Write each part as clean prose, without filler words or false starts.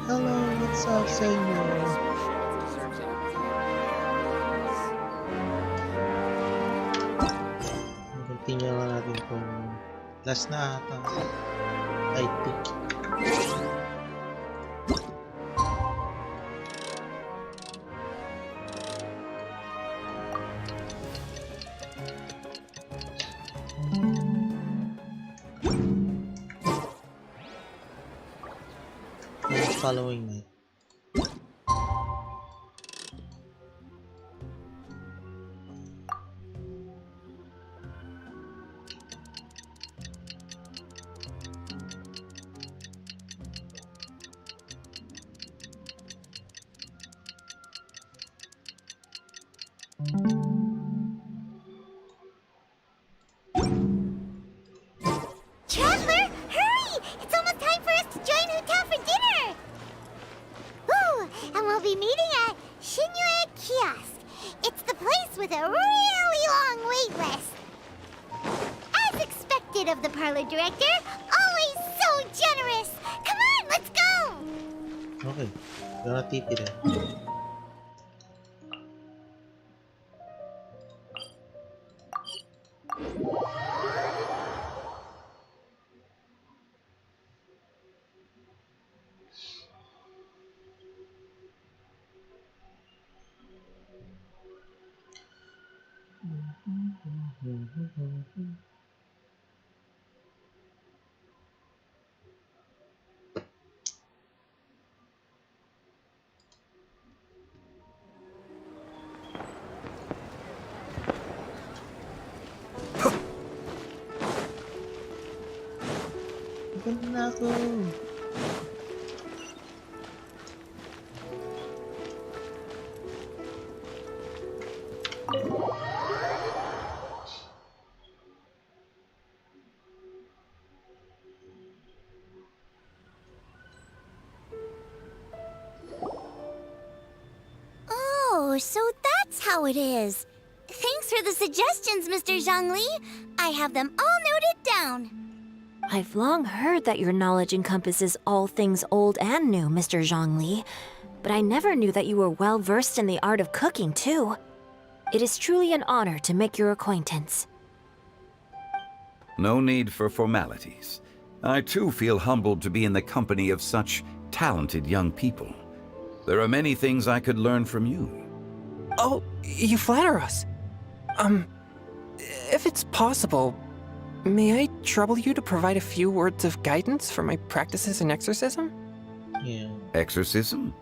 Hello, what's up sa inyo? Continue na natin kung last na ata. I think. Following night. Traveler, hurry! It's almost time for us to join Hotel for dinner! Ooh, and we'll be meeting at Shinyue Kiosk. It's the place with a really long wait list. As expected of the parlor director, always so generous! Come on, let's go! Okay. Gonna titira. Ganda na ako. Oh, so that's how it is. Thanks for the suggestions, Mr. Zhongli. I have them all noted down. I've long heard that your knowledge encompasses all things old and new, Mr. Zhongli, but I never knew that you were well versed in the art of cooking, too. It is truly an honor to make your acquaintance. No need for formalities. I too feel humbled to be in the company of such talented young people. There are many things I could learn from you. Oh, you flatter us. If it's possible, may I trouble you to provide a few words of guidance for my practices in exorcism? Yeah. Exorcism?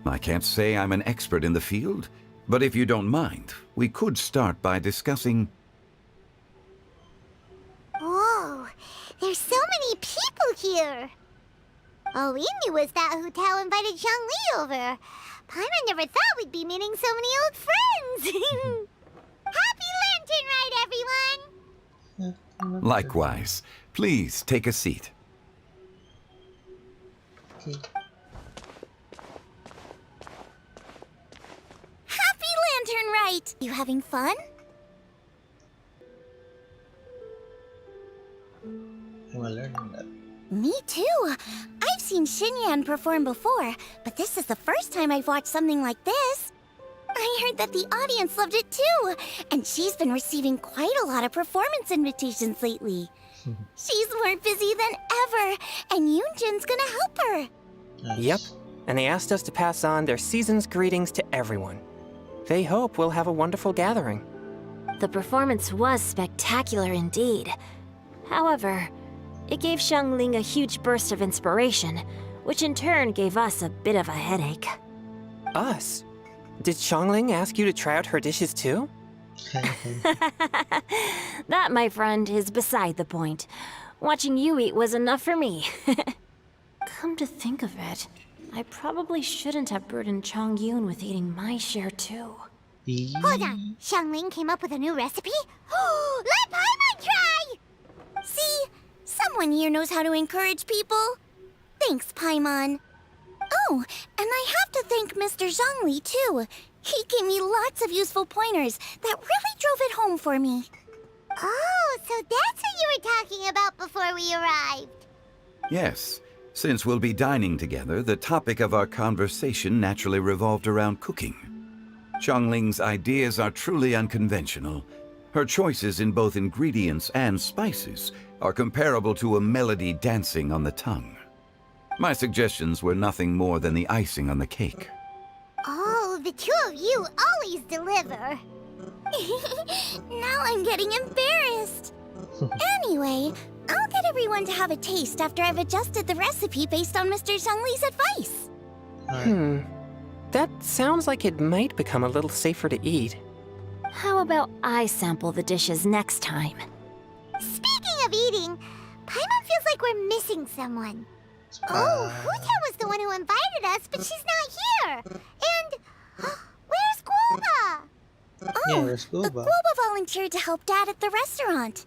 I can't say I'm an expert in the field, but if you don't mind, we could start by discussing... Whoa, there's so many people here. All we knew was that Hotel invited Zhongli over. Paimon never thought we'd be meeting so many old friends. Happy Lantern Rite, everyone! Likewise. Please take a seat. Okay. Happy Lantern Rite! You having fun? I'm learning that. Me too. I've seen Xinyan perform before, but this is the first time I've watched something like this. I heard that the audience loved it too, and she's been receiving quite a lot of performance invitations lately. She's more busy than ever, and Yoonjin's gonna help her. Nice. Yep, and they asked us to pass on their season's greetings to everyone. They hope we'll have a wonderful gathering. The performance was spectacular indeed. However, it gave Xiangling a huge burst of inspiration, which in turn gave us a bit of a headache. Us? Did Xiangling ask you to try out her dishes too? That, my friend, is beside the point. Watching you eat was enough for me. Come to think of it, I probably shouldn't have burdened Chongyun with eating my share too. Hold on, Xiangling came up with a new recipe? Let Paimon try! See, someone here knows how to encourage people. Thanks, Paimon. Oh, and I have to thank Mr. Zhongli, too. He gave me lots of useful pointers that really drove it home for me. Oh, so that's what you were talking about before we arrived. Yes, Since we'll be dining together, the topic of our conversation naturally revolved around cooking. Xiangling's ideas are truly unconventional. Her choices in both ingredients and spices are comparable to a melody dancing on the tongue. My suggestions were nothing more than the icing on the cake. Oh, the two of you always deliver. Now I'm getting embarrassed. Anyway, I'll get everyone to have a taste after I've adjusted the recipe based on Mr. Zhongli's advice. That sounds like it might become a little safer to eat. How about I sample the dishes next time? Speaking of eating, Paimon feels like we're missing someone. Oh, Huta was the one who invited us, but she's not here. And where's Guoba? Yeah, where's Guoba? Guoba volunteered to help Dad at the restaurant.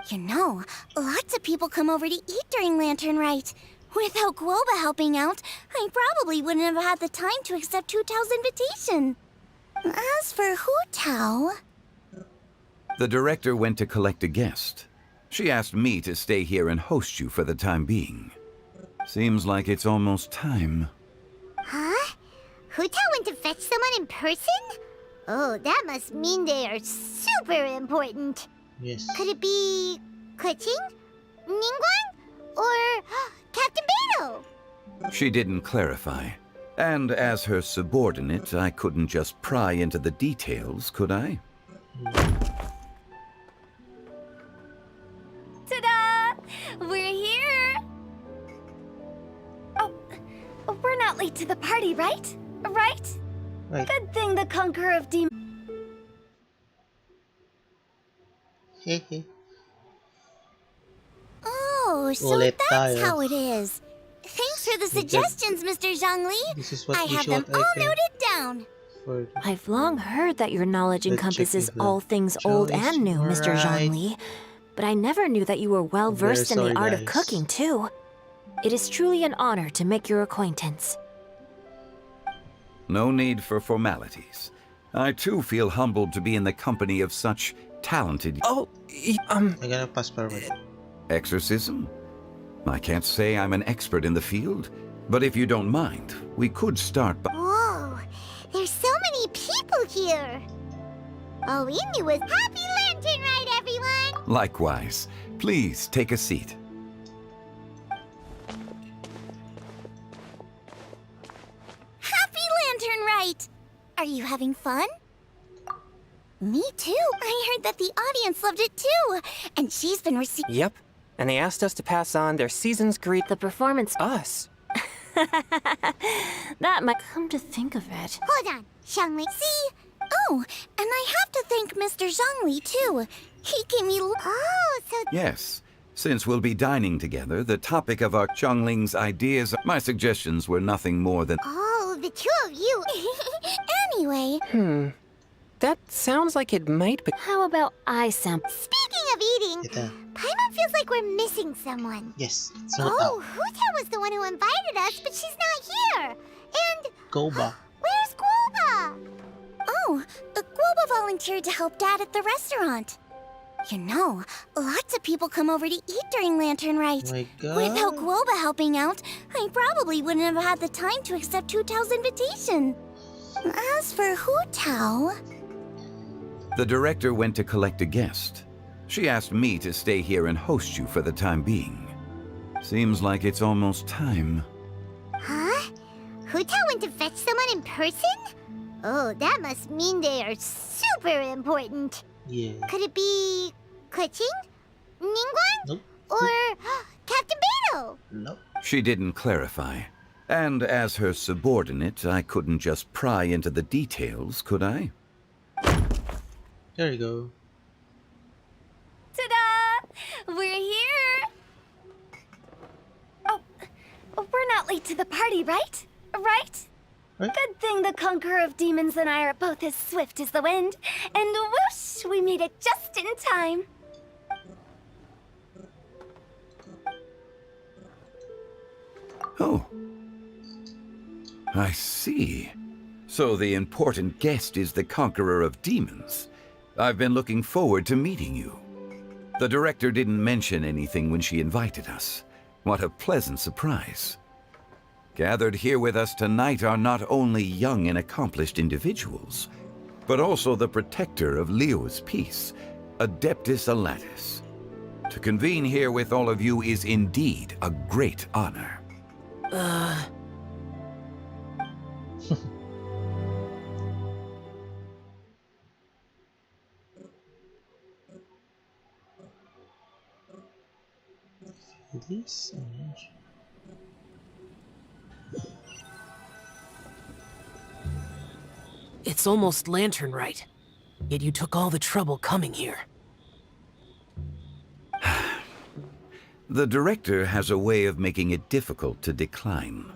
You know, lots of people come over to eat during Lantern Rite. Without Guoba helping out, I probably wouldn't have had the time to accept Hu Tao's invitation. As for Hu Tao... The director went to collect a guest. She asked me to stay here and host you for the time being. Seems like it's almost time. Huh? Hu Tao went to fetch someone in person? Oh, that must mean they are super important. Yes. Could it be... Keqing? Ningguang? Or Captain Beidou? She didn't clarify. And as her subordinate, I couldn't just pry into the details, could I? Ta-da! We're here! Oh, we're not late to the party, right? Right? Right. Good thing the Conqueror of Demons... Hehe. Oh, so Ulit that's tayo. how it is. Thanks for the suggestions, Mr. Zhongli. This is what I we have them showed, all I think, noted down. for I've long heard that your knowledge Let's check encompasses if the all things old Joe is and new, Mr. alright. Zhongli. But I never knew that you were well versed in the sorry, art of guys. cooking, too. It is truly an honor to make your acquaintance. No need for formalities. I too feel humbled to be in the company of such talented I'm gonna pass forward. exorcism. I can't say I'm an expert in the field, but if you don't mind, we could start by... Whoa, there's so many people here. All we knew was Happy Lantern Rite, everyone! Likewise. Please take a seat. Happy Lantern Rite! Are you having fun? Me too. I heard that the audience loved it too. And she's been receiving... Yep. And they asked us to pass on their season's greet The performance... us. That might come to think of it. Hold on, Xiangli. See? Oh, and I have to thank Mr. Zhongli too. He gave me... Oh, so... Yes. Since we'll be dining together, the topic of our Xiangling's ideas... My suggestions were nothing more than... Oh, the two of you. Anyway, That sounds like it might be... How about I sample... speaking of eating, Ito. Paimon feels like we're missing someone. Yes. So Oh, Huta was the one who invited us, but she's not here. And Guoba. where's Guoba? Oh, Guoba volunteered to help Dad at the restaurant. You know, lots of people come over to eat during Lantern Rite. Oh my god. Without Guoba helping out, I probably wouldn't have had the time to accept Hu Tao's invitation. As for Hu Tao... The director went to collect a guest. She asked me to stay here and host you for the time being. Seems like it's almost time. Huh? Hu Tao went to fetch someone in person? Oh, that must mean they are super important. Yeah. Could it be... Keqing? Ningguang? Nope. Or Captain Beidou? Nope. She didn't clarify. And as her subordinate, I couldn't just pry into the details, could I? There you go. Ta-da! We're here! Oh, we're not late to the party, right? Right? Right. Good thing the Conqueror of Demons and I are both as swift as the wind. And whoosh, we made it just in time. Oh. I see. So the important guest is the Conqueror of Demons. I've been looking forward to meeting you. The director didn't mention anything when she invited us. What a pleasant surprise. Gathered here with us tonight are not only young and accomplished individuals, but also the protector of Leo's peace, Adeptus Alatus. To convene here with all of you is indeed a great honor. This. It's almost lantern right. Yet you took all the trouble coming here. The director has a way of making it difficult to decline.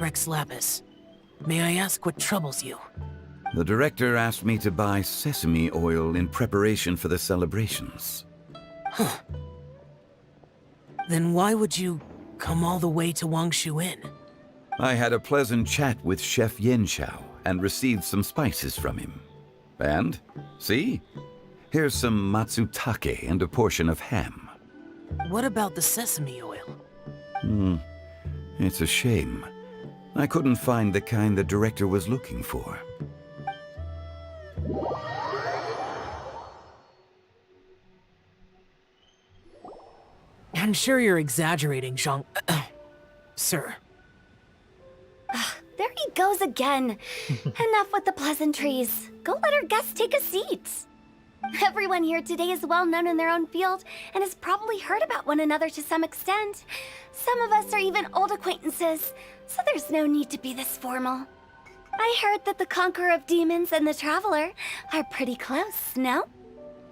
Rex Lapis, may I ask what troubles you? The director asked me to buy sesame oil in preparation for the celebrations. Then why would you come all the way to Wangshu Inn? I had a pleasant chat with Chef Yen Chao and received some spices from him. And, see? Here's some matsutake and a portion of ham. What about the sesame oil? It's a shame. I couldn't find the kind the director was looking for. I'm sure you're exaggerating, Zhang... Sir. There he goes again. Enough with the pleasantries. Go let our guests take a seat. Everyone here today is well known in their own field and has probably heard about one another to some extent. Some of us are even old acquaintances, so there's no need to be this formal. I heard that the Conqueror of Demons and the Traveler are pretty close, no?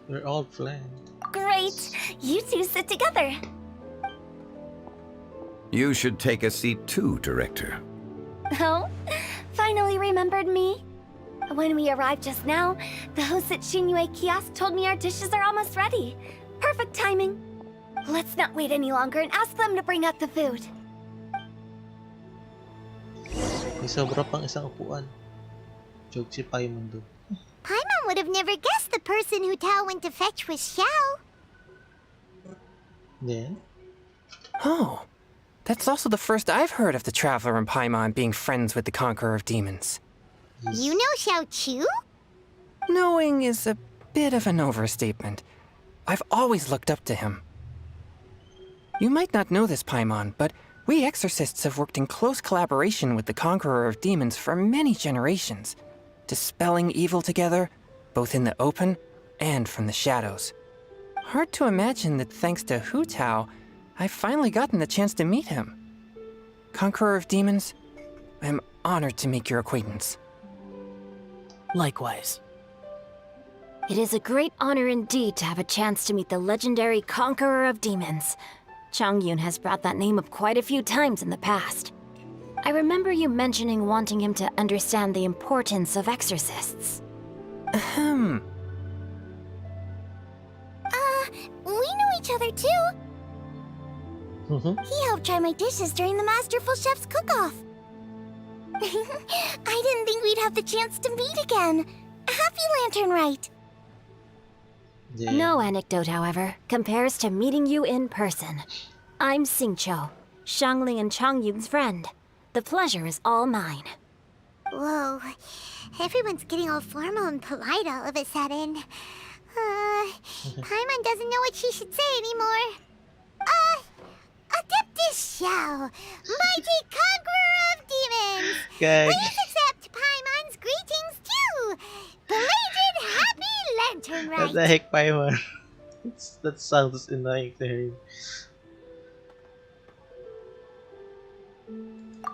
We're all friends. Great. You two sit together. You should take a seat too, Director. Oh? Finally remembered me? When we arrived just now, the host at Shinue Kiosk told me our dishes are almost ready. Perfect timing. Let's not wait any longer and ask them to bring out the food. May sobra pang isang upuan. Joke si Paimon doon. Paimon would have never guessed the person who Tao went to fetch was Xiao. Then, Oh, that's also the first I've heard of the Traveler and Paimon being friends with the Conqueror of Demons. You know Xiao Chu? Knowing is a bit of an overstatement. I've always looked up to him. You might not know this, Paimon, but we exorcists have worked in close collaboration with the Conqueror of Demons for many generations, dispelling evil together, both in the open and from the shadows. Hard to imagine that thanks to Hu Tao, I've finally gotten the chance to meet him. Conqueror of Demons, I'm honored to make your acquaintance. Likewise. It is a great honor indeed to have a chance to meet the legendary Conqueror of Demons. Changyun has brought that name up quite a few times in the past. I remember you mentioning wanting him to understand the importance of exorcists. Ahem. We know each other too. He helped try my dishes during the Masterful Chef's cook-off. I didn't think we'd have the chance to meet again. Happy Lantern Rite. yeah. No anecdote, however, compares to meeting you in person. I'm Xingqiu, Shangling and Changyun's friend. The pleasure is all mine. Whoa, everyone's getting all formal and polite all of a sudden. Paimon doesn't know what she should say anymore. Adeptus Xiao, mighty conqueror of demons. Gag. Please accept Paimon's greetings too. Belated happy Lantern What the Rite. heck, Paimon? That sounds annoying to hear.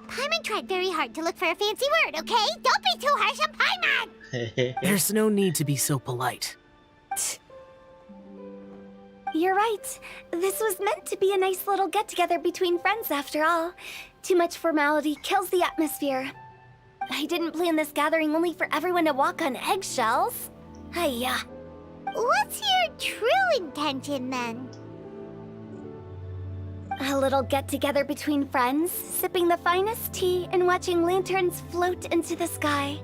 Paimon tried very hard to look for a fancy word, okay? Don't be too harsh on Paimon. There's no need to be so polite. You're right. This was meant to be a nice little get-together between friends after all. Too much formality kills the atmosphere. I didn't plan this gathering only for everyone to walk on eggshells. Hiya. What's your true intention then? A little get-together between friends, sipping the finest tea and watching lanterns float into the sky,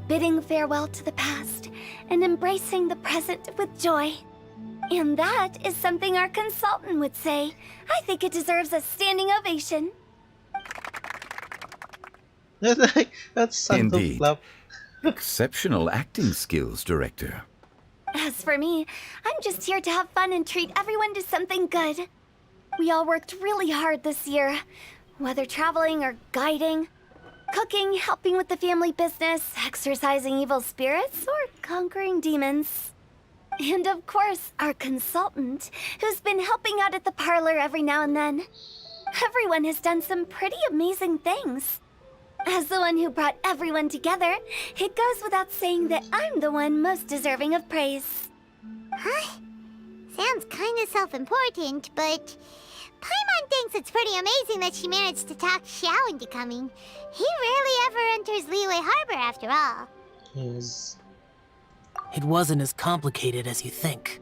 bidding farewell to the past and embracing the present with joy. And that is something our consultant would say. I think it deserves a standing ovation. That's sound of Indeed. clap. Exceptional acting skills, Director. As for me, I'm just here to have fun and treat everyone to something good. We all worked really hard this year, whether traveling or guiding, cooking, helping with the family business, exorcising evil spirits, or conquering demons. And of course, our consultant, who's been helping out at the parlor every now and then. Everyone has done some pretty amazing things. As the one who brought everyone together, it goes without saying that I'm the one most deserving of praise. Huh? Sounds kinda self-important, but Paimon thinks it's pretty amazing that she managed to talk Xiao into coming. He rarely ever enters Liyue Harbor after all. Yes. It wasn't as complicated as you think.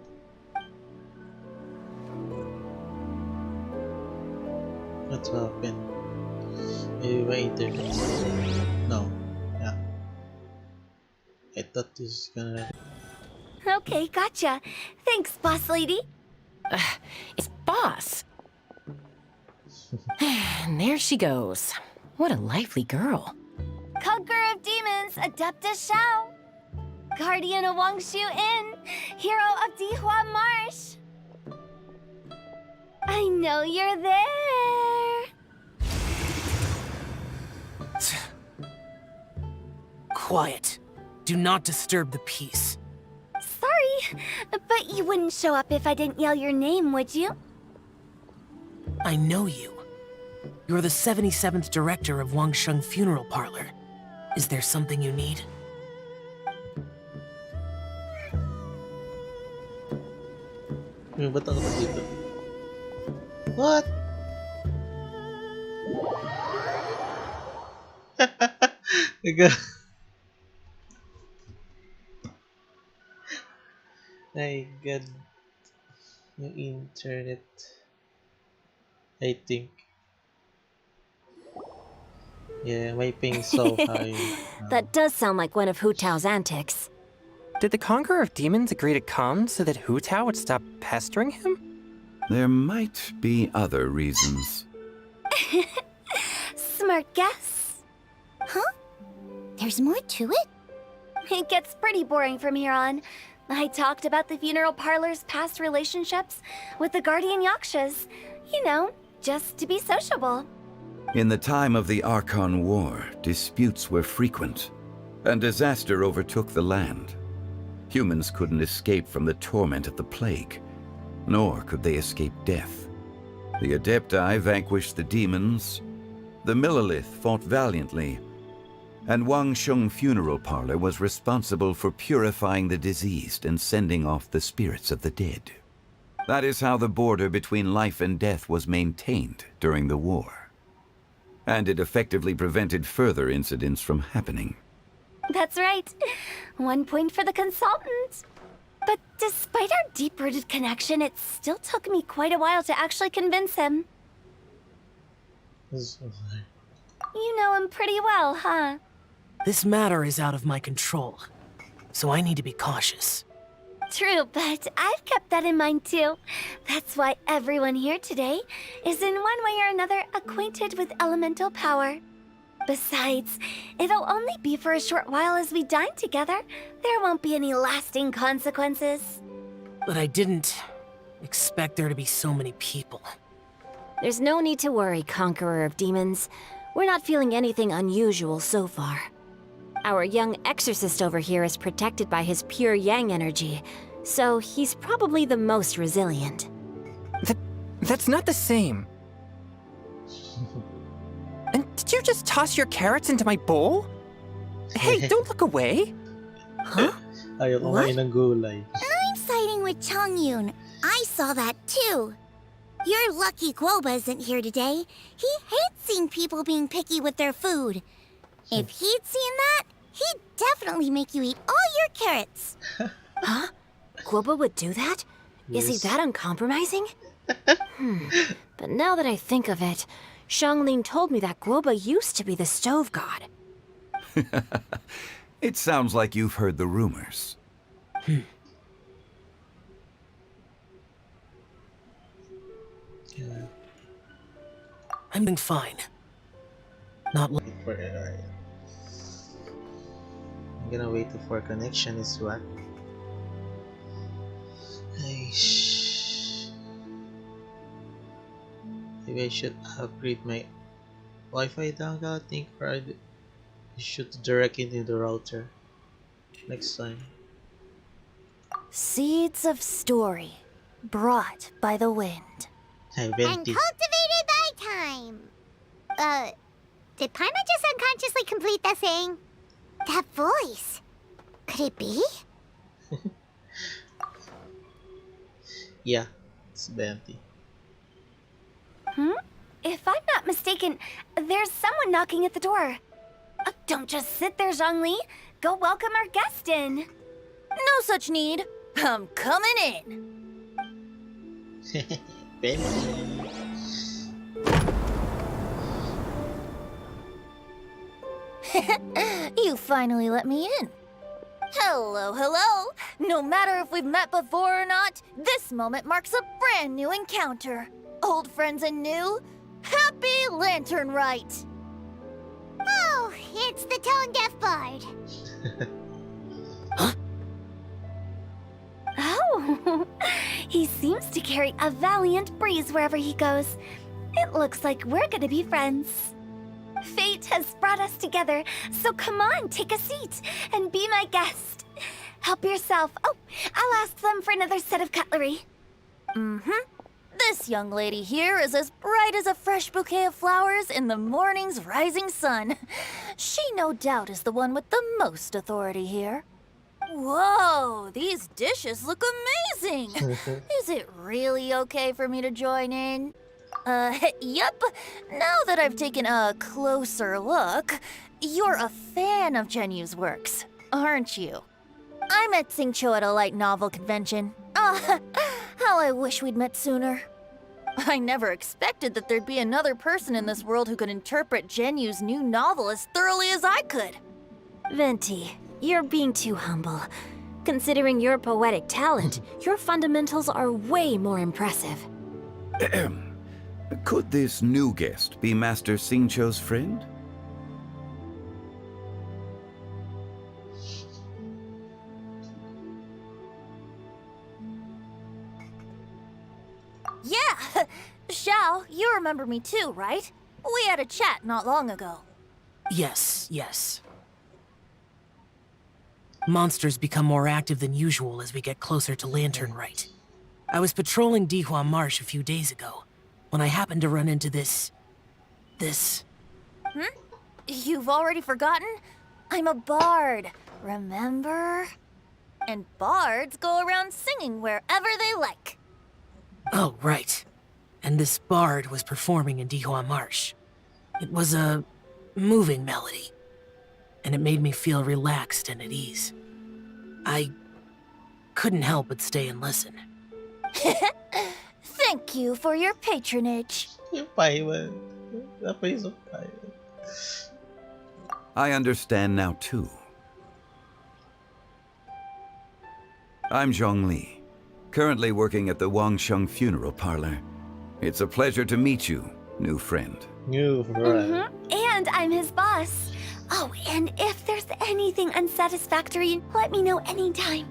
What happened? Maybe my internet. No. Yeah. I thought this was gonna. Okay, gotcha. Thanks, boss lady. It's Boss. And there she goes. What a lively girl. Conqueror of demons, Adeptus Xiao. Guardian of Wangshu Inn, hero of Dihua Marsh. I know you're there. Quiet. Do not disturb the peace. Sorry, but you wouldn't show up if I didn't yell your name, would you? I know you. You're the 77th director of Wangsheng Funeral Parlor. Is there something you need? Ba't ako dito? What? My god. Yung internet. I think. Yeah, my ping's so high. That does sound like one of Hu Tao's antics. Did the Conqueror of Demons agree to come so that Hu Tao would stop pestering him? There might be other reasons. Smart guess. Huh? There's more to it? It gets pretty boring from here on. I talked about the funeral parlor's past relationships with the guardian yakshas. You know, just to be sociable. In the time of the Archon War, disputes were frequent, and disaster overtook the land. Humans couldn't escape from the torment of the plague, nor could they escape death. The Adepti vanquished the demons, the Millelith fought valiantly, and Wangsheng Funeral Parlor was responsible for purifying the diseased and sending off the spirits of the dead. That is how the border between life and death was maintained during the war. And it effectively prevented further incidents from happening. That's right. 1 point for the consultant. But despite our deep-rooted connection, it still took me quite a while to actually convince him. You know him pretty well, huh? This matter is out of my control, so I need to be cautious. True, but I've kept that in mind too. That's why everyone here today is in one way or another acquainted with elemental power. Besides, it'll only be for a short while as we dine together. There won't be any lasting consequences. But I didn't expect there to be so many people. There's no need to worry, Conqueror of Demons. We're not feeling anything unusual so far. Our young exorcist over here is protected by his pure yang energy, so he's probably the most resilient. That's not the same. And did you just toss your carrots into my bowl? Hey, don't look away. Huh? Ayaw kumain ng gulay. I'm siding with Chongyun. I saw that too. You're lucky Guoba isn't here today. He hates seeing people being picky with their food. If he'd seen that, he'd definitely make you eat all your carrots. Huh? Guoba would do that? Is he Yes. that uncompromising? But now that I think of it, Xiangling told me that Guoba used to be the stove god. It sounds like you've heard the rumors. I'm doing fine. Not Wait for it, alright. I'm gonna wait for connection is what? Aish. Maybe I should upgrade my Wi-Fi dongle, I think, or I should direct into the router next time. Seeds of story, brought by the wind. Hey, And Venti. cultivated by time. Did Paimon just unconsciously complete the thing? That voice. Could it be? Yeah, it's Venti. If I'm not mistaken, there's someone knocking at the door. Don't just sit there, Zhongli. Go welcome our guest in. No such need. I'm coming in. Venti. You finally let me in. Hello, hello. No matter if we've met before or not, this moment marks a brand new encounter. Old friends and new, happy Lantern Rite. Oh, it's the tone deaf bard. Oh, he seems to carry a valiant breeze wherever he goes. It looks like we're gonna be friends. Fate has brought us together, so come on, take a seat and be my guest. Help yourself. Oh, I'll ask them for another set of cutlery. This young lady here is as bright as a fresh bouquet of flowers in the morning's rising sun. She no doubt is the one with the most authority here. Whoa, these dishes look amazing! Is it really okay for me to join in? Yep. Now that I've taken a closer look, you're a fan of Genyu's works, aren't you? I met Xingqiu at a light novel convention. Ah, how I wish we'd met sooner. I never expected that there'd be another person in this world who could interpret Genyu's new novel as thoroughly as I could. Venti, you're being too humble. Considering your poetic talent, your fundamentals are way more impressive. Could this new guest be Master Xingqiu's friend? Yeah! Xiao, you remember me too, right? We had a chat not long ago. Yes. Monsters become more active than usual as we get closer to Lantern Rite. I was patrolling Dihua Marsh a few days ago, when I happened to run into this... You've already forgotten? I'm a bard, remember? And bards go around singing wherever they like. Oh, right. And this bard was performing in Dihua Marsh. It was a moving melody, and it made me feel relaxed and at ease. I couldn't help but stay and listen. Thank you for your patronage. Yung Paimon. Napaisip of Paimon. I understand now too. I'm Zhongli, currently working at the Wangsheng Funeral Parlor. It's a pleasure to meet you, new friend. New friend. And I'm his boss. Oh, and if there's anything unsatisfactory, let me know anytime.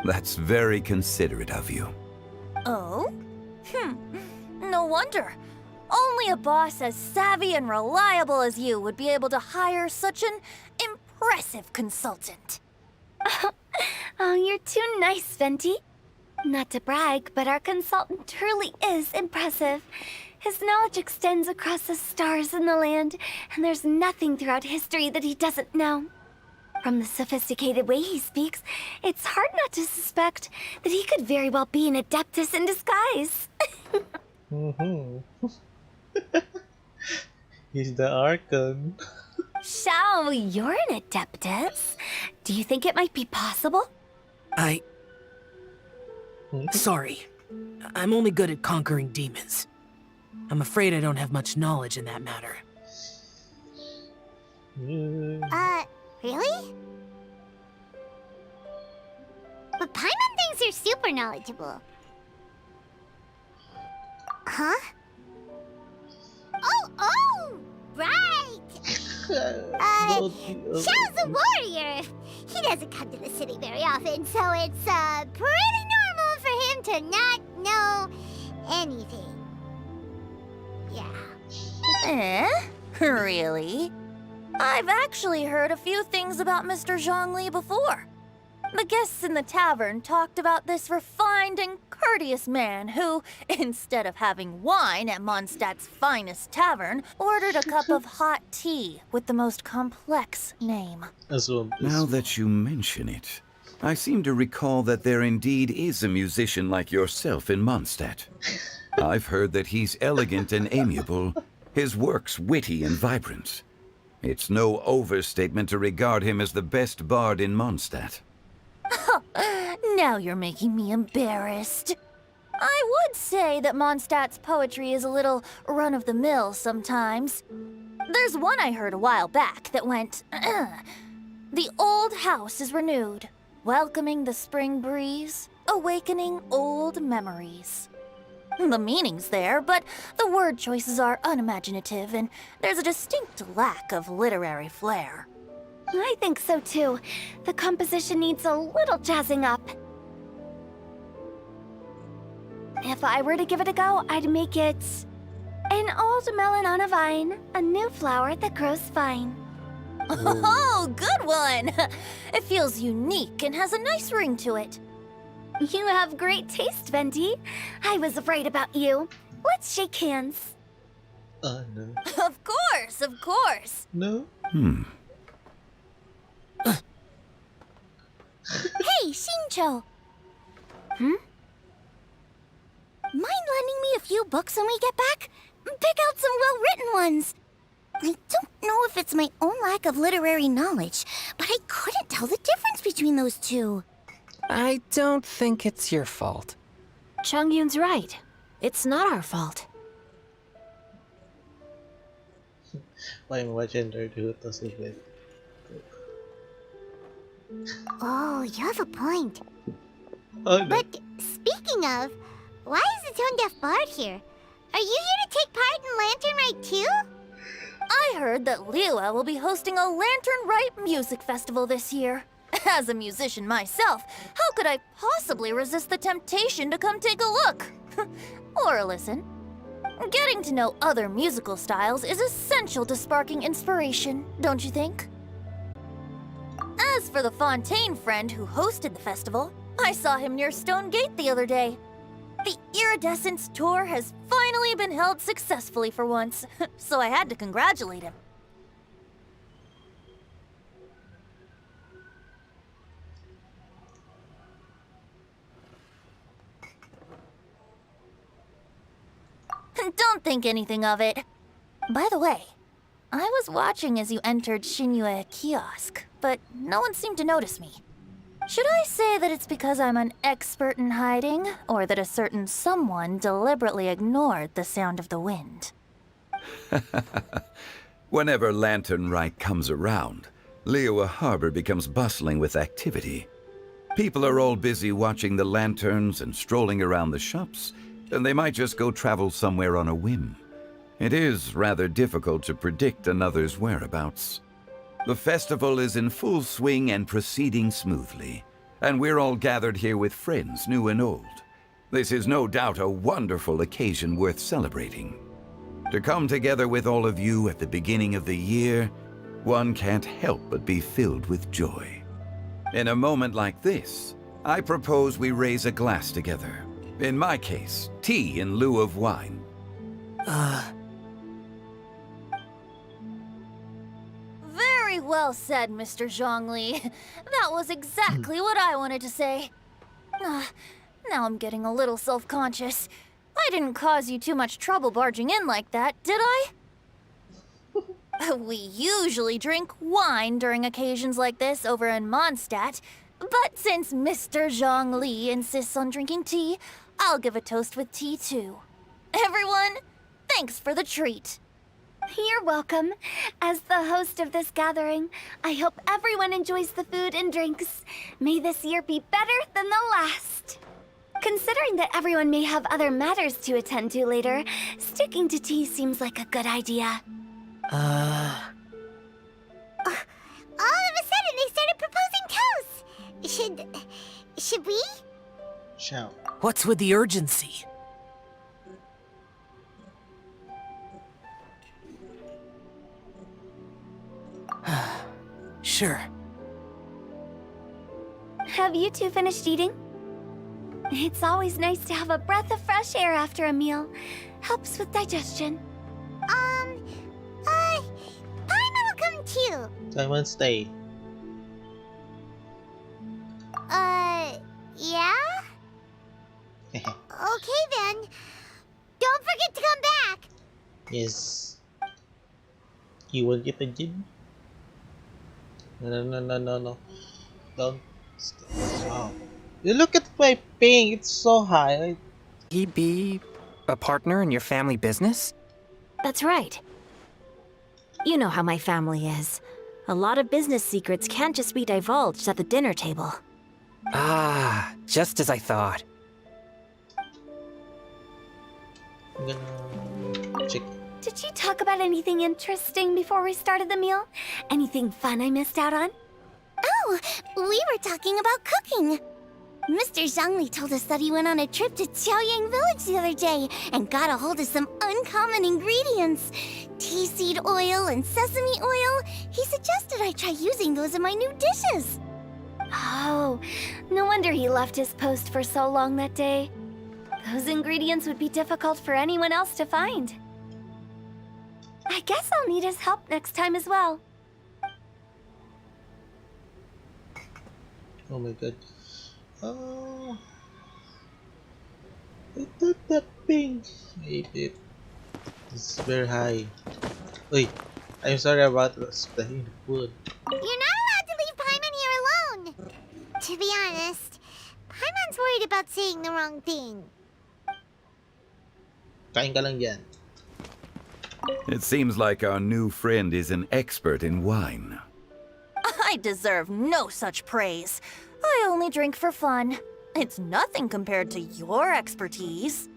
That's very considerate of you. Oh? No wonder. Only a boss as savvy and reliable as you would be able to hire such an impressive consultant. Oh, you're too nice, Venti. Not to brag, but our consultant truly is impressive. His knowledge extends across the stars and the land, and there's nothing throughout history that he doesn't know. From the sophisticated way he speaks, it's hard not to suspect that he could very well be an adeptus in disguise. He's the Archon. Xiao, you're an adeptus. Do you think it might be possible? Sorry. I'm only good at conquering demons. I'm afraid I don't have much knowledge in that matter. Really? But Paimon thinks you're super knowledgeable. Huh? Oh, right! Don't Xiao's a warrior. He doesn't come to the city very often, so it's pretty normal for him to not know anything. Yeah. Eh? Really? I've actually heard a few things about Mr. Zhongli before. The guests in the tavern talked about this refined and courteous man who, instead of having wine at Mondstadt's finest tavern, ordered a cup of hot tea with the most complex name. as well. Now that you mention it, I seem to recall that there indeed is a musician like yourself in Mondstadt. I've heard that he's elegant and amiable, his works witty and vibrant. It's no overstatement to regard him as the best bard in Mondstadt. Now you're making me embarrassed. I would say that Mondstadt's poetry is a little run-of-the-mill sometimes. There's one I heard a while back that went, "The old house is renewed, welcoming the spring breeze, awakening old memories." The meaning's there, but the word choices are unimaginative, and there's a distinct lack of literary flair. I think so too. The composition needs a little jazzing up. If I were to give it a go, I'd make it an old melon on a vine, a new flower that grows fine. Oh, good one! It feels unique and has a nice ring to it. You have great taste, Venti. I was right about you. Let's shake hands. No. Of course, of course. No? Hey, Xingqiu! Mind lending me a few books when we get back? Pick out some well-written ones. I don't know if it's my own lack of literary knowledge, but I couldn't tell the difference between those two. I don't think it's your fault. Chongyun's right. It's not our fault. What gender do does it with? Oh, you have a point. Oh no. But speaking of, why is the Tone Deaf Bard here? Are you here to take part in Lantern Rite too? I heard that Liua will be hosting a Lantern Rite music festival this year. As a musician myself, how could I possibly resist the temptation to come take a look? Or listen. Getting to know other musical styles is essential to sparking inspiration, don't you think? As for the Fontaine friend who hosted the festival, I saw him near Stone Gate the other day. The Iridescence tour has finally been held successfully for once, so I had to congratulate him. Don't think anything of it. By the way, I was watching as you entered Xinyue Kiosk, but no one seemed to notice me. Should I say that it's because I'm an expert in hiding, or that a certain someone deliberately ignored the sound of the wind? Whenever Lantern Rite comes around, Liua Harbor becomes bustling with activity. People are all busy watching the lanterns and strolling around the shops, and they might just go travel somewhere on a whim. It is rather difficult to predict another's whereabouts. The festival is in full swing and proceeding smoothly, and we're all gathered here with friends, new and old. This is no doubt a wonderful occasion worth celebrating. To come together with all of you at the beginning of the year, one can't help but be filled with joy. In a moment like this, I propose we raise a glass together. In my case, tea in lieu of wine. Very well said, Mr. Zhongli. That was exactly what I wanted to say. Now I'm getting a little self-conscious. I didn't cause you too much trouble barging in like that, did I? We usually drink wine during occasions like this over in Mondstadt, but since Mr. Zhongli insists on drinking tea, I'll give a toast with tea too. Everyone, thanks for the treat. You're welcome. As the host of this gathering, I hope everyone enjoys the food and drinks. May this year be better than the last. Considering that everyone may have other matters to attend to later, sticking to tea seems like a good idea. All of a sudden, they started proposing toasts. Should we? Shall. What's with the urgency? Sure. Have you two finished eating? It's always nice to have a breath of fresh air after a meal. Helps with digestion. Paimon will come too. Simon, stay. Yeah? Okay then. Don't forget to come back. Yes. You will get a gin? No. Don't. Wow. You look at my ping. It's so high. He be a partner in your family business? That's right. You know how my family is. A lot of business secrets can't just be divulged at the dinner table. Ah, just as I thought. I'm gonna check. Did you talk about anything interesting before we started the meal? Anything fun I missed out on? Oh, we were talking about cooking. Mr. Zhongli told us that he went on a trip to Qiaoyang Village the other day and got a hold of some uncommon ingredients. Tea seed oil and sesame oil. He suggested I try using those in my new dishes. Oh, no wonder he left his post for so long that day. Those ingredients would be difficult for anyone else to find. I guess I'll need his help next time as well. Oh my god. Oh. That ping. I hate it. It's very high. Wait. I'm sorry about the food. You're not allowed to leave Paimon here alone. To be honest, Paimon's worried about saying the wrong thing. Kain ka lang dyan. It seems like our new friend is an expert in wine. I deserve no such praise. I only drink for fun. It's nothing compared to your expertise.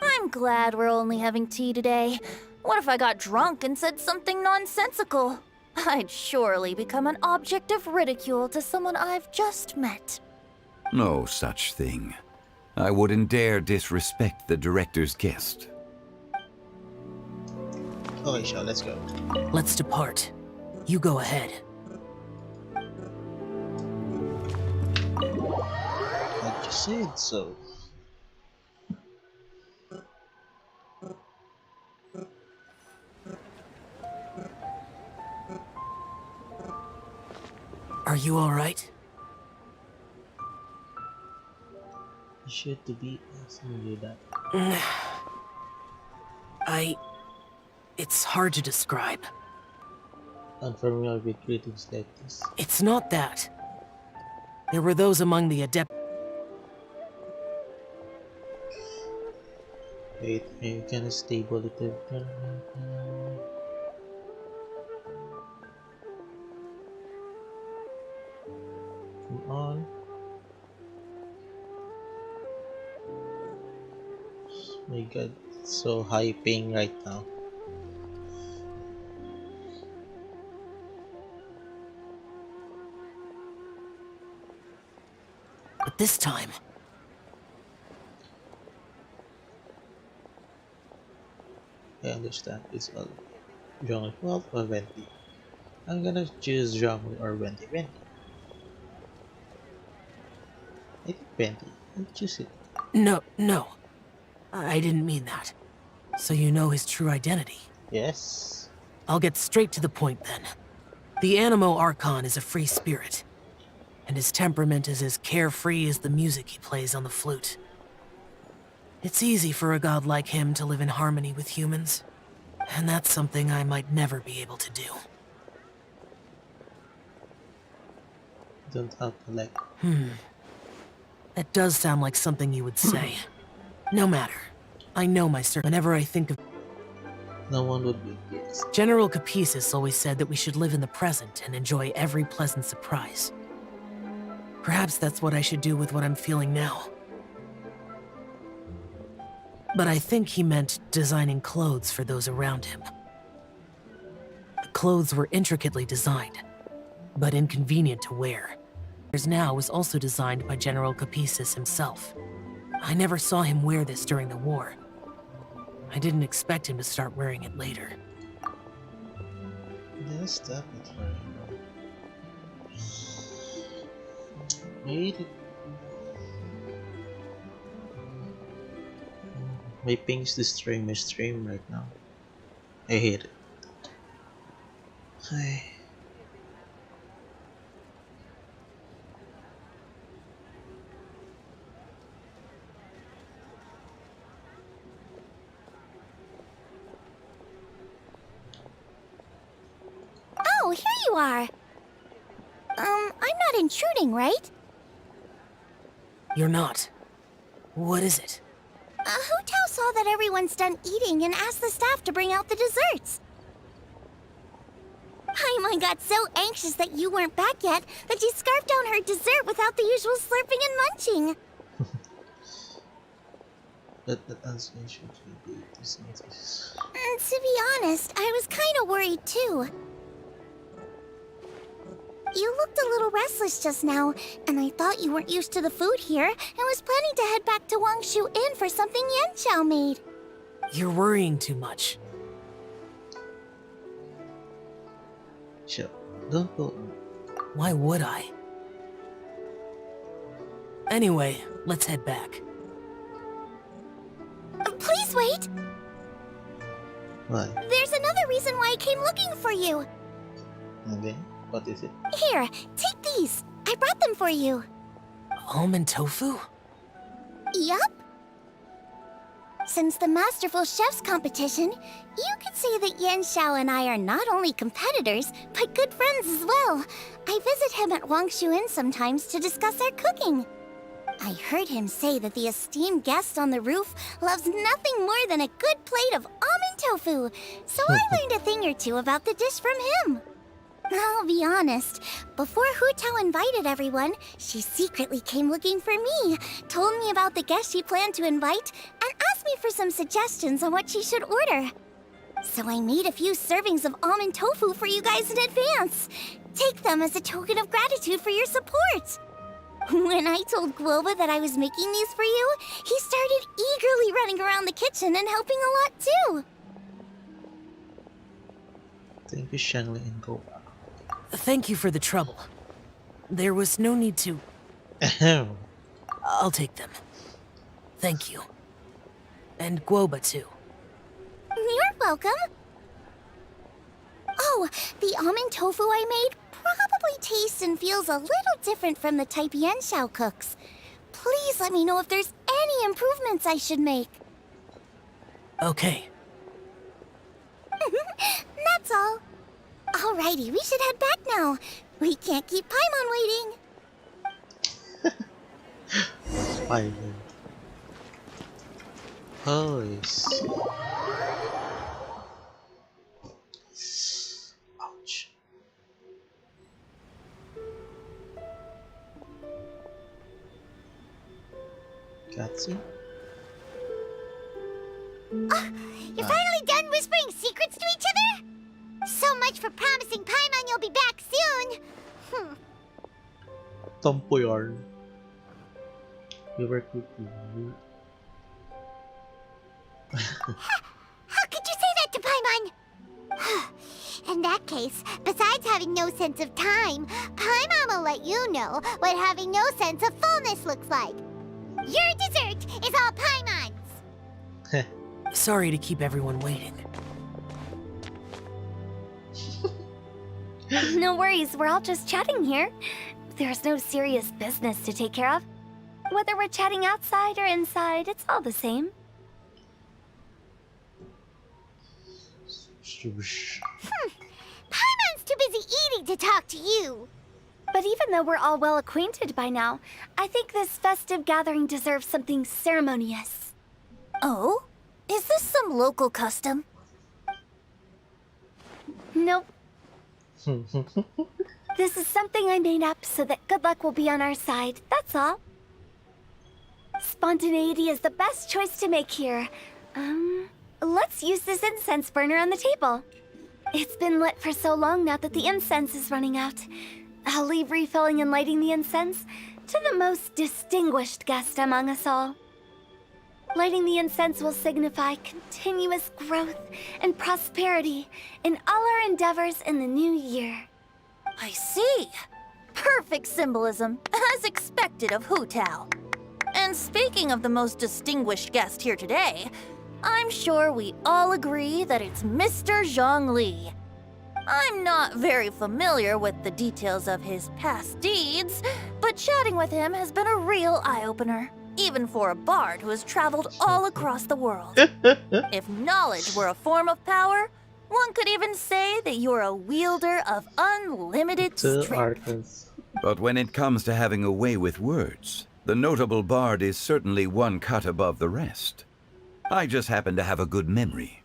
I'm glad we're only having tea today. What if I got drunk and said something nonsensical? I'd surely become an object of ridicule to someone I've just met. No such thing. I wouldn't dare disrespect the director's guest. Okay, Shao, let's go. Let's depart. You go ahead. I just said so. Are you alright? You should to be asking you that. It's hard to describe. Unfamiliar with greetings like this. It's not that. There were those among the adept. Wait, you can stable it. Come on. My god, it's so high ping right now. But this time, I understand it's all Zhongli 12 or 20. I'm gonna choose Zhongli or 20. I think 20. I'll choose it. no. I didn't mean that. So you know his true identity. Yes. I'll get straight to the point then. The Animo Archon is a free spirit, and his temperament is as carefree as the music he plays on the flute. It's easy for a god like him to live in harmony with humans, and that's something I might never be able to do. Don't have to like. That does sound like something you would say. No matter. I know my certain. Whenever I think of No one would be this. General Capisis always said that we should live in the present and enjoy every pleasant surprise. Perhaps that's what I should do with what I'm feeling now. But I think he meant designing clothes for those around him. The clothes were intricately designed, but inconvenient to wear. Theirs now was also designed by General Capices himself. I never saw him wear this during the war. I didn't expect him to start wearing it later. Let's tap it for him. Made it. My ping's destroying my stream right now. I hate it. Hi. Oh, here you are. I'm not intruding, right? You're not. What is it? Hu Tao saw that everyone's done eating and asked the staff to bring out the desserts. Paimon got so anxious that you weren't back yet that she scarfed down her dessert without the usual slurping and munching. That answer should be this notice. To be honest, I was kind of worried too. You looked a little restless just now, and I thought you weren't used to the food here and was planning to head back to Wangshu Inn for something Yan Xiao made. You're worrying too much. Chill. Don't go. Why would I? Anyway, let's head back. Please wait! Why? There's another reason why I came looking for you. Okay. What is it? Here, take these. I brought them for you. Almond tofu? Yup. Since the Masterful Chef's competition, you could say that Yan Xiao and I are not only competitors, but good friends as well. I visit him at Wangshu Inn sometimes to discuss our cooking. I heard him say that the esteemed guest on the roof loves nothing more than a good plate of almond tofu, so I learned a thing or two about the dish from him. I'll be honest, before Hu Tao invited everyone, she secretly came looking for me, told me about the guests she planned to invite, and asked me for some suggestions on what she should order. So I made a few servings of almond tofu for you guys in advance. Take them as a token of gratitude for your support. When I told Guoba that I was making these for you, he started eagerly running around the kitchen and helping a lot too. Thank you, Shangli and Go. Thank you for the trouble. There was no need to... Ahem. I'll take them. Thank you. And Guoba, too. You're welcome. Oh, the almond tofu I made probably tastes and feels a little different from the type Yan Xiao cooks. Please let me know if there's any improvements I should make. Okay. That's all. Alrighty, we should head back now. We can't keep Paimon waiting. Spider. Holy shit. Ouch. Katsu? You're finally done whispering secrets to each other? So much for promising Paimon you'll be back soon. Tompo yarn. We were cooking. How could you say that to Paimon? In that case, besides having no sense of time, Paimon will let you know what having no sense of fullness looks like. Your dessert is all Paimon's. Sorry to keep everyone waiting. No worries, we're all just chatting here. There's no serious business to take care of. Whether we're chatting outside or inside, it's all the same. Paimon's too busy eating to talk to you. But even though we're all well acquainted by now, I think this festive gathering deserves something ceremonious. Oh? Is this some local custom? Nope. This is something I made up so that good luck will be on our side, that's all. Spontaneity is the best choice to make here. Let's use this incense burner on the table. It's been lit for so long now that the incense is running out. I'll leave refilling and lighting the incense to the most distinguished guest among us all. Lighting the incense will signify continuous growth and prosperity in all our endeavors in the new year. I see. Perfect symbolism, as expected of Hu Tao. And speaking of the most distinguished guest here today, I'm sure we all agree that it's Mr. Zhongli. I'm not very familiar with the details of his past deeds, but chatting with him has been a real eye-opener, even for a bard who has traveled all across the world. If knowledge were a form of power, one could even say that you're a wielder of unlimited To strength. Arthas. But when it comes to having a way with words, the notable bard is certainly one cut above the rest. I just happen to have a good memory.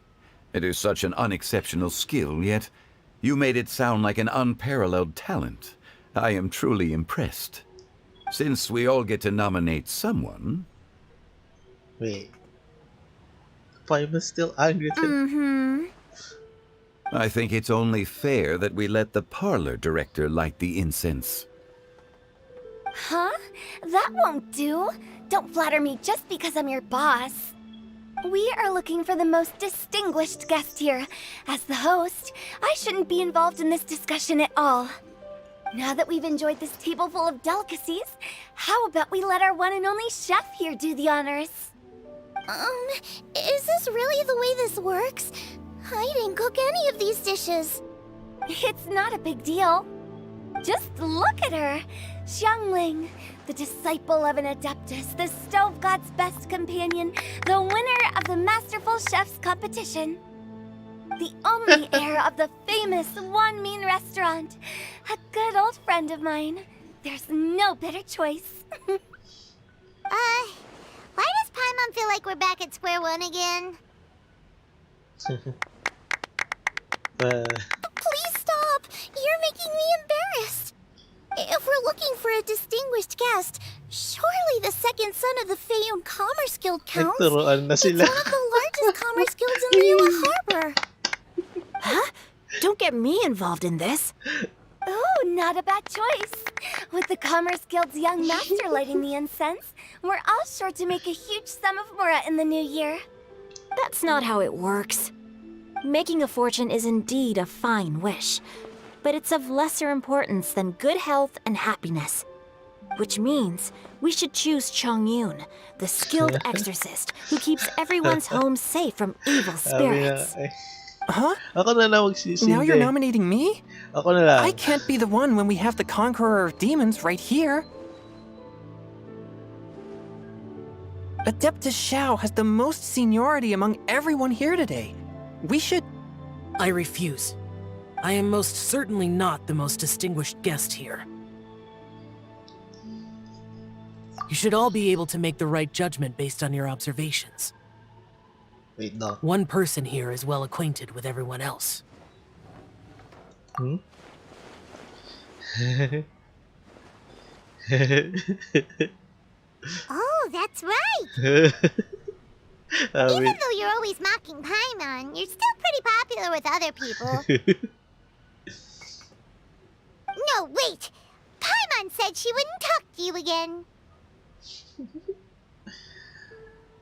It is such an unexceptional skill, yet you made it sound like an unparalleled talent. I am truly impressed. Since we all get to nominate someone... Wait. Paimon's still angry at him. I think it's only fair that we let the parlor director light the incense. Huh? That won't do. Don't flatter me just because I'm your boss. We are looking for the most distinguished guest here. As the host, I shouldn't be involved in this discussion at all. Now that we've enjoyed this table full of delicacies, how about we let our one and only chef here do the honors? Is this really the way this works? I didn't cook any of these dishes. It's not a big deal. Just look at her. Xiangling, the disciple of an adeptus, the stove god's best companion, the winner of the Masterful Chef's competition. The only heir of the famous Wan Min restaurant. A good old friend of mine. There's no better choice. Why does Paimon feel like we're back at square one again? Please stop! You're making me embarrassed. If we're looking for a distinguished guest, surely the second son of the Feyun Commerce Guild counts. Nagturoan na It's sila. one of the largest commerce guilds in Liyue Harbor. Huh? Don't get me involved in this. Oh, not a bad choice. With the Commerce Guild's young master lighting the incense, we're all sure to make a huge sum of mora in the new year. That's not how it works. Making a fortune is indeed a fine wish, but it's of lesser importance than good health and happiness. Which means we should choose Chongyun, the skilled exorcist who keeps everyone's home safe from evil Sabi na, spirits. Huh? ako na lang magsisindi. Now you're nominating me? Ako na lang. I can't be the one when we have the conqueror of demons right here. Adeptus Xiao has the most seniority among everyone here today. We should... I refuse. I am most certainly not the most distinguished guest here. You should all be able to make the right judgment based on your observations. Wait, no. One person here is well acquainted with everyone else. Hmm? Oh, that's right. Sabi, Even though you're always mocking Paimon, you're still pretty popular with other people. No, wait! Paimon said she wouldn't talk to you again.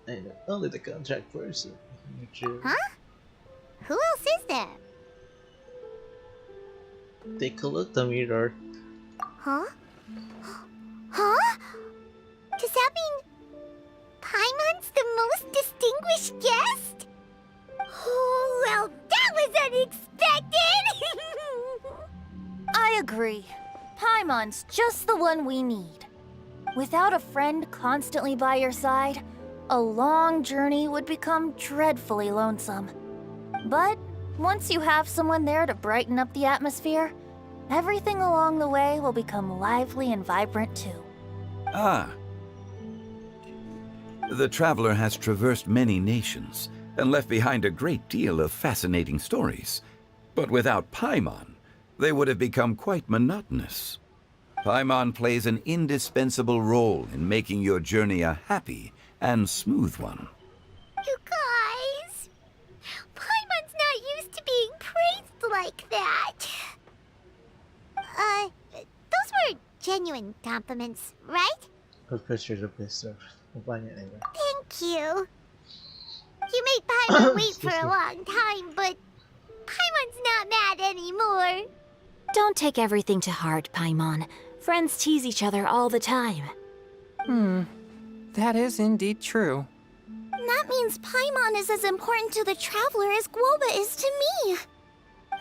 I know, only the contract person. True. Huh? Who else is there? Take a look, the mirror. Huh? Huh? Does that mean Paimon's the most distinguished guest? Oh, well, that was unexpected! I agree. Paimon's just the one we need. Without a friend constantly by your side, a long journey would become dreadfully lonesome. But once you have someone there to brighten up the atmosphere, everything along the way will become lively and vibrant too. Ah. The traveler has traversed many nations and left behind a great deal of fascinating stories. But without Paimon, they would have become quite monotonous. Paimon plays an indispensable role in making your journey a happy and smooth one. You guys, Paimon's not used to being praised like that. Those were genuine compliments, right? Good pleasure to pleasure. Companion ever. Thank you. You made Paimon wait for Excuse a me. long time, but Paimon's not mad anymore. Don't take everything to heart, Paimon. Friends tease each other all the time. That is indeed true. That means Paimon is as important to the traveler as Guoba is to me.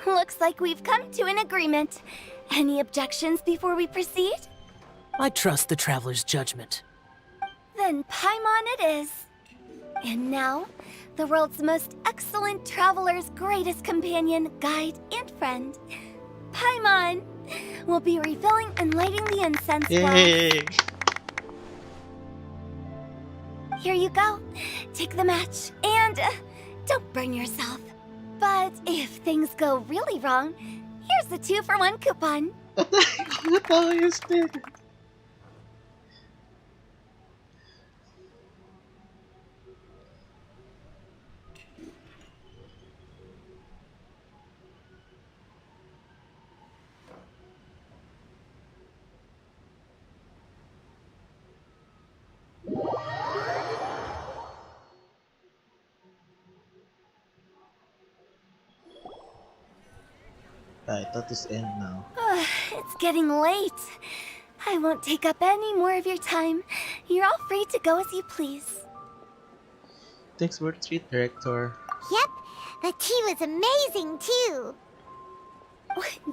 Looks like we've come to an agreement. Any objections before we proceed? I trust the traveler's judgment. Then Paimon it is. And now, the world's most excellent traveler's greatest companion, guide, and friend, Paimon, will be refilling and lighting the incense well. Yay! Here you go. Take the match, and don't burn yourself. But if things go really wrong, here's the 2-for-1 coupon. Natawa yung sticker. I thought this end now. It's getting late. I won't take up any more of your time. You're all free to go as you please. Thanks for the treat, Director. Yep, the tea was amazing too.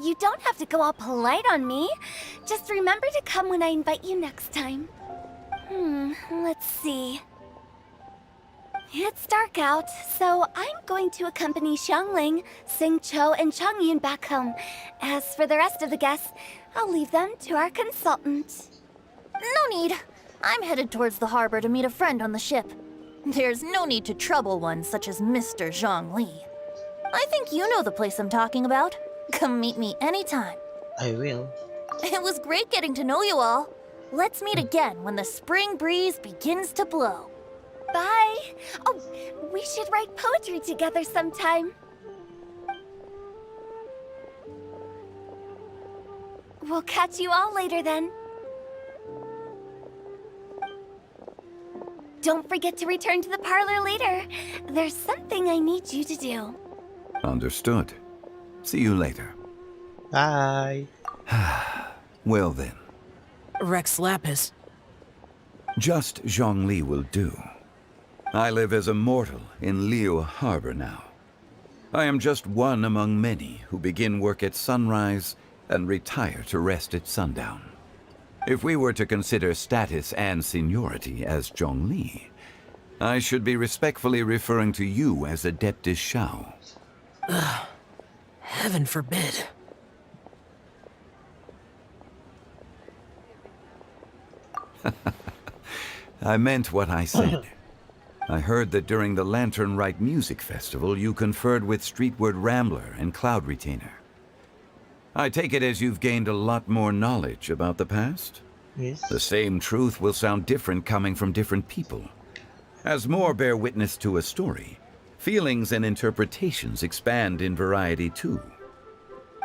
You don't have to go all polite on me. Just remember to come when I invite you next time. Let's see. It's dark out, so I'm going to accompany Xiangling, Xingqiu, and Changyun back home. As for the rest of the guests, I'll leave them to our consultant. No need. I'm headed towards the harbor to meet a friend on the ship. There's no need to trouble one such as Mr. Zhongli. I think you know the place I'm talking about. Come meet me anytime. I will. It was great getting to know you all. Let's meet again when the spring breeze begins to blow. Bye. Oh, we should write poetry together sometime. We'll catch you all later then. Don't forget to return to the parlor later. There's something I need you to do. Understood. See you later. Bye. Well then, Rex Lapis. just Zhongli will do. I live as a mortal in Liu Harbor now. I am just one among many who begin work at sunrise and retire to rest at sundown. If we were to consider status and seniority as Zhongli, I should be respectfully referring to you as Adeptus Shao. Heaven forbid. I meant what I said. I heard that during the Lantern Rite Music Festival, you conferred with Streetward Rambler and Cloud Retainer. I take it as you've gained a lot more knowledge about the past? Yes. The same truth will sound different coming from different people. As more bear witness to a story, feelings and interpretations expand in variety too.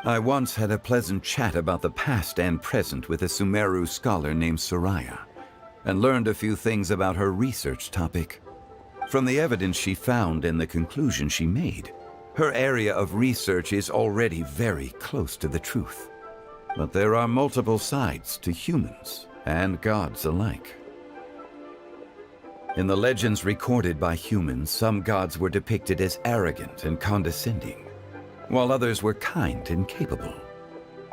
I once had a pleasant chat about the past and present with a Sumeru scholar named Soraya, and learned a few things about her research topic. From the evidence she found and the conclusion she made, her area of research is already very close to the truth. But there are multiple sides to humans and gods alike. In the legends recorded by humans, some gods were depicted as arrogant and condescending, while others were kind and capable.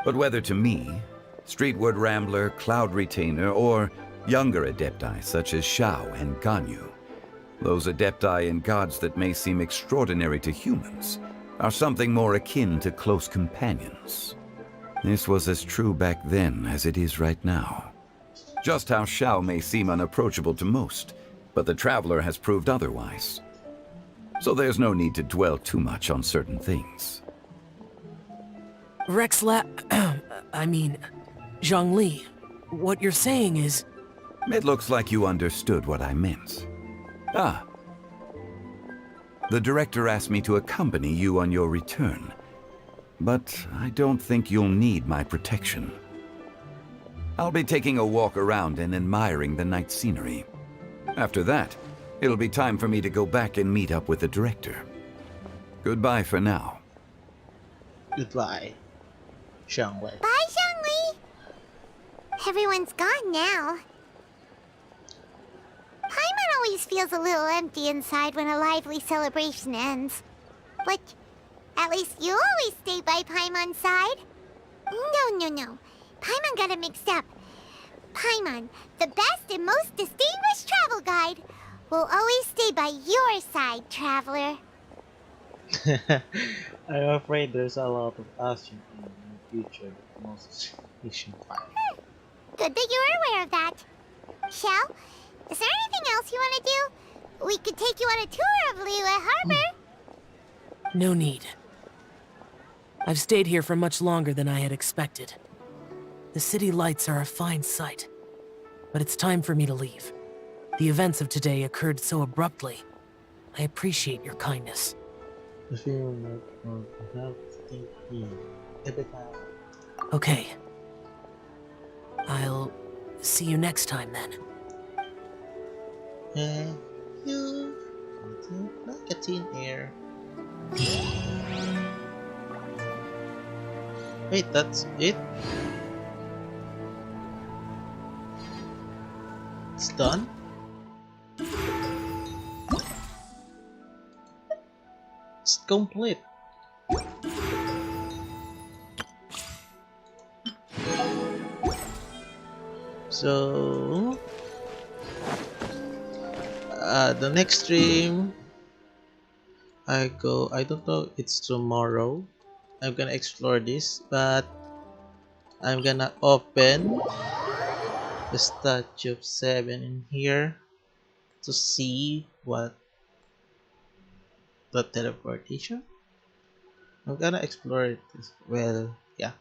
But whether to me, Streetward Rambler, Cloud Retainer, or younger adepti such as Shao and Ganyu, those adepti and gods that may seem extraordinary to humans are something more akin to close companions. This was as true back then as it is right now. Just how Shao may seem unapproachable to most, but the Traveler has proved otherwise. So there's no need to dwell too much on certain things. Rex Zhongli, what you're saying is... It looks like you understood what I meant. Ah. The director asked me to accompany you on your return, but I don't think you'll need my protection. I'll be taking a walk around and admiring the night scenery. After that, it'll be time for me to go back and meet up with the director. Goodbye for now. Goodbye, Xiangwei. Bye, Zhongli! Everyone's gone now. Paimon always feels a little empty inside when a lively celebration ends. But at least you always stay by Paimon's side. No. Paimon got it mixed up. Paimon, the best and most distinguished travel guide, will always stay by your side, traveler. I'm afraid there's a lot of action in the future that most Asian fight. Good that you're aware of that. Shell, is there anything else you want to do? We could take you on a tour of Liyue Harbor. No need. I've stayed here for much longer than I had expected. The city lights are a fine sight, but it's time for me to leave. The events of today occurred so abruptly. I appreciate your kindness. I feel like I have to think here every time. Okay. I'll see you next time then. And you like a teen air. Wait, that's it? It's done? It's complete. So the next stream I don't know, it's tomorrow. I'm gonna explore this, but I'm gonna open the Statue of Seven in here to see what the teleportation. I'm gonna explore it as well. Yeah.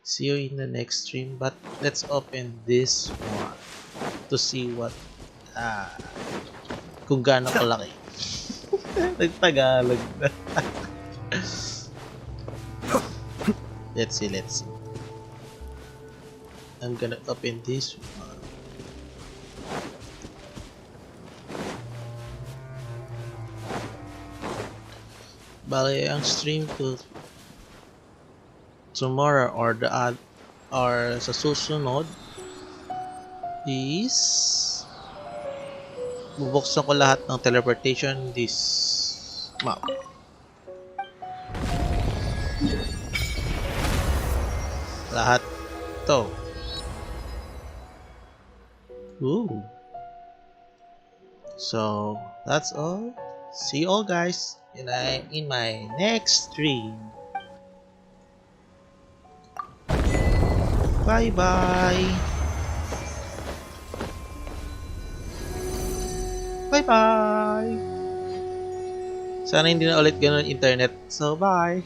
See you in the next stream, but let's open this one to see what kung gaano kalaki. Nagtagalog na. Let's see. I'm gonna open this one. Bale, ang stream to tomorrow or sa susunod is bubuksan ko lahat ng teleportation this map. Lahat to. Ooh. So that's all. See you all guys in my next stream. Bye bye. Bye bye. Sana hindi na ulit ganun internet. So bye.